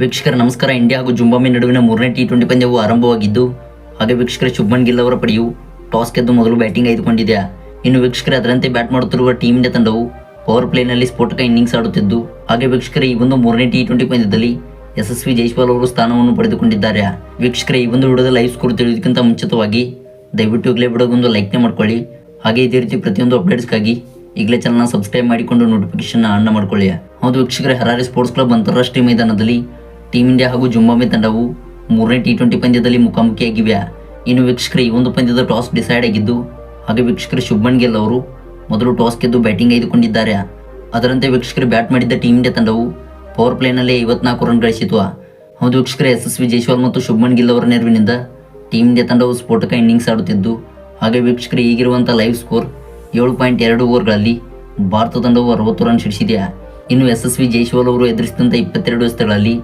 ವೀಕ್ಷಕರ ನಮಸ್ಕಾರ. ಇಂಡಿಯಾ ಹಾಗೂ ಜಿಂಬಾಬ್ವೆ ನಡುವಿನ ಮೂರನೇ ಟಿ20 ಪಂದ್ಯವು ಆರಂಭವಾಗಿದ್ದು, ಹಾಗೆ ವೀಕ್ಷಕರ ಶುಭ್ಮನ್ ಗಿಲ್ ಅವರ ಪಡೆಯು ಟಾಸ್ ಗೆದ್ದು ಮೊದಲು ಬ್ಯಾಟಿಂಗ್ ಆಯ್ದುಕೊಂಡಿದೆ. ಇನ್ನು ವೀಕ್ಷಕರ ಅದರಂತೆ ಬ್ಯಾಟ್ ಮಾಡುತ್ತಿರುವ ಟೀಮ್ ಇಂಡಿಯಾ ತಂಡವು ಪವರ್ ಪ್ಲೇನಲ್ಲಿ ಸ್ಫೋಟಕ ಇನ್ನಿಂಗ್ಸ್ ಆಡುತ್ತಿದ್ದು, ಹಾಗೆ ವೀಕ್ಷಕರ ಈ ಒಂದು ಮೂರನೇ ಟಿ20 ಪಂದ್ಯದಲ್ಲಿ ಯಶಸ್ವಿ ಜೈಸ್ವಾಲ್ ಅವರು ಸ್ಥಾನವನ್ನು ಪಡೆದುಕೊಂಡಿದ್ದಾರೆ. ವೀಕ್ಷಕರ ಈ ಒಂದು ವಿಡಿಯೋದ ಲೈವ್ ಸ್ಕೋರ್ ತಿಳಿಯೋದಕ್ಕಿಂತ ಮುಂಚಿತವಾಗಿ ದಯವಿಟ್ಟು ಈಗಲೇ ವಿಡಿಯೋಗೊಂದು ಲೈಕ್ನೇ ಮಾಡ್ಕೊಳ್ಳಿ. ಹಾಗೆ ಇದೇ ರೀತಿ ಪ್ರತಿಯೊಂದು ಅಪ್ಡೇಟ್ಸ್ಗಾಗಿ ಈಗಲೇ ಚಾನಲ್ನ ಸಬ್ಸ್ಕ್ರೈಬ್ ಮಾಡಿಕೊಂಡು ನೋಟಿಫಿಕೇಶನ್ ಆನ್ ಮಾಡ್ಕೊಳ್ಳಿ. ಹೌದು ವೀಕ್ಷಕರ, ಹರಾರೆ ಸ್ಪೋರ್ಟ್ಸ್ ಕ್ಲಬ್ ಅಂತಾರಾಷ್ಟ್ರೀಯ ಮೈದಾನದಲ್ಲಿ ಟೀಮ್ ಇಂಡಿಯಾ ಹಾಗೂ ಜಿಂಬಾಬ್ವೆ ತಂಡವು ಮೂರನೇ ಟಿ20 ಪಂದ್ಯದಲ್ಲಿ ಮುಖಾಮುಖಿಯಾಗಿವೆ. ಇನ್ನು ವೀಕ್ಷಕರ ಈ ಒಂದು ಪಂದ್ಯದ ಟಾಸ್ ಡಿಸೈಡ್ ಆಗಿದ್ದು, ಹಾಗೆ ವೀಕ್ಷಕರ ಶುಭ್ಮನ್ ಗಿಲ್ ಅವರು ಮೊದಲು ಟಾಸ್ ಗೆದ್ದು ಬ್ಯಾಟಿಂಗ್ ಆಯ್ದುಕೊಂಡಿದ್ದಾರೆ. ಅದರಂತೆ ವೀಕ್ಷಕರು ಬ್ಯಾಟ್ ಮಾಡಿದ್ದ ಟೀಮ್ ಇಂಡಿಯಾ ತಂಡವು ಪವರ್ ಪ್ಲೇನಲ್ಲಿ 54 ರನ್ ಗಳಿಸಿತು. ಹೌದು ವೀಕ್ಷಕರ, ಯಶಸ್ವಿ ಜೈಸ್ವಾಲ್ ಮತ್ತು ಶುಭ್ಮನ್ ಗಿಲ್ ಅವರ ನೆರವಿನಿಂದ ಟೀಮ್ ಇಂಡಿಯಾ ತಂಡವು ಸ್ಫೋಟಕ ಇನ್ನಿಂಗ್ಸ್ ಆಡುತ್ತಿದ್ದು, ಹಾಗೆ ವೀಕ್ಷಕರು ಈಗಿರುವಂಥ ಲೈವ್ ಸ್ಕೋರ್ 7.2 ಓವರ್ಗಳಲ್ಲಿ ಭಾರತ ತಂಡವು 60 ರನ್ ಸಿಡಿಸಿದೆ. ಇನ್ನು ಯಶಸ್ವಿ ಜೈಸ್ವಾಲ್ ಅವರು ಎದುರಿಸಿದಂಥ 22 ಎಸೆತಗಳಲ್ಲಿ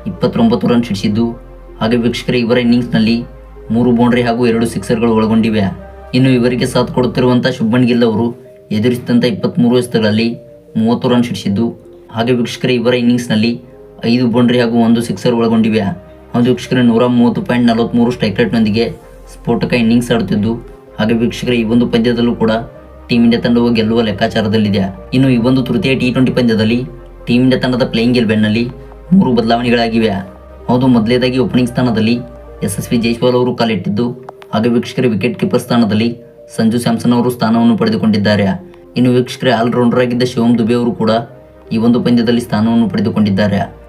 29 ರನ್ ಸಿಡಿಸಿದ್ದು, ಹಾಗೆ ವೀಕ್ಷಕರ ಇವರ ಇನ್ನಿಂಗ್ಸ್ನಲ್ಲಿ 3 ಬೌಂಡ್ರಿ ಹಾಗೂ 2 ಸಿಕ್ಸರ್ಗಳು ಒಳಗೊಂಡಿವೆ. ಇನ್ನು ಇವರಿಗೆ ಸಾಥ್ ಕೊಡುತ್ತಿರುವಂಥ ಶುಭ್ಮನ್ ಗಿಲ್ ಅವರು ಎದುರಿಸಿದಂಥ 23 ಎಸೆತಗಳಲ್ಲಿ 30 ರನ್ ಸಿಡಿಸಿದ್ದು, ಹಾಗೆ ವೀಕ್ಷಕರ ಇವರ ಇನ್ನಿಂಗ್ಸ್ನಲ್ಲಿ 5 ಬೌಂಡ್ರಿ ಹಾಗೂ 1 ಸಿಕ್ಸರ್ ಒಳಗೊಂಡಿವೆ. ಹೌದು ವೀಕ್ಷಕರ 130.43 ಸ್ಟ್ರೈಕ್ ರೇಟ್ನೊಂದಿಗೆ ಸ್ಫೋಟಕ ಇನ್ನಿಂಗ್ಸ್ ಆಡುತ್ತಿದ್ದು, ಹಾಗೆ ವೀಕ್ಷಕರ ಈ ಒಂದು ಪಂದ್ಯದಲ್ಲೂ ಕೂಡ ಟೀಮ್ ಇಂಡಿಯಾ ತಂಡವು ಗೆಲ್ಲುವ ಲೆಕ್ಕಾಚಾರದಲ್ಲಿದೆ. ಇನ್ನು ಈ ಒಂದು ತೃತೀಯ ಟಿ20 ಪಂದ್ಯದಲ್ಲಿ ಟೀಮ್ ಇಂಡಿಯಾ ತಂಡದ ಪ್ಲೇಯಿಂಗ್ 11ನಲ್ಲಿ 3 ಬದಲಾವಣೆಗಳಾಗಿವೆ. ಹೌದು, ಮೊದಲನೇದಾಗಿ ಓಪನಿಂಗ್ ಸ್ಥಾನದಲ್ಲಿ ಯಶಸ್ವಿ ಜೈಸ್ವಾಲ್ ಅವರು ಕಾಲಿಟ್ಟಿದ್ದು, ಹಾಗೆ ವೀಕ್ಷಕರ ವಿಕೆಟ್ ಕೀಪರ್ ಸ್ಥಾನದಲ್ಲಿ ಸಂಜು ಸ್ಯಾಮ್ಸನ್ ಅವರು ಸ್ಥಾನವನ್ನು ಪಡೆದುಕೊಂಡಿದ್ದಾರೆ. ಇನ್ನು ವೀಕ್ಷಕರ ಆಲ್ರೌಂಡರ್ ಆಗಿದ್ದ ಶಿವಮ್ ದುಬೆ ಅವರು ಕೂಡ ಈ ಒಂದು ಪಂದ್ಯದಲ್ಲಿ ಸ್ಥಾನವನ್ನು ಪಡೆದುಕೊಂಡಿದ್ದಾರೆ.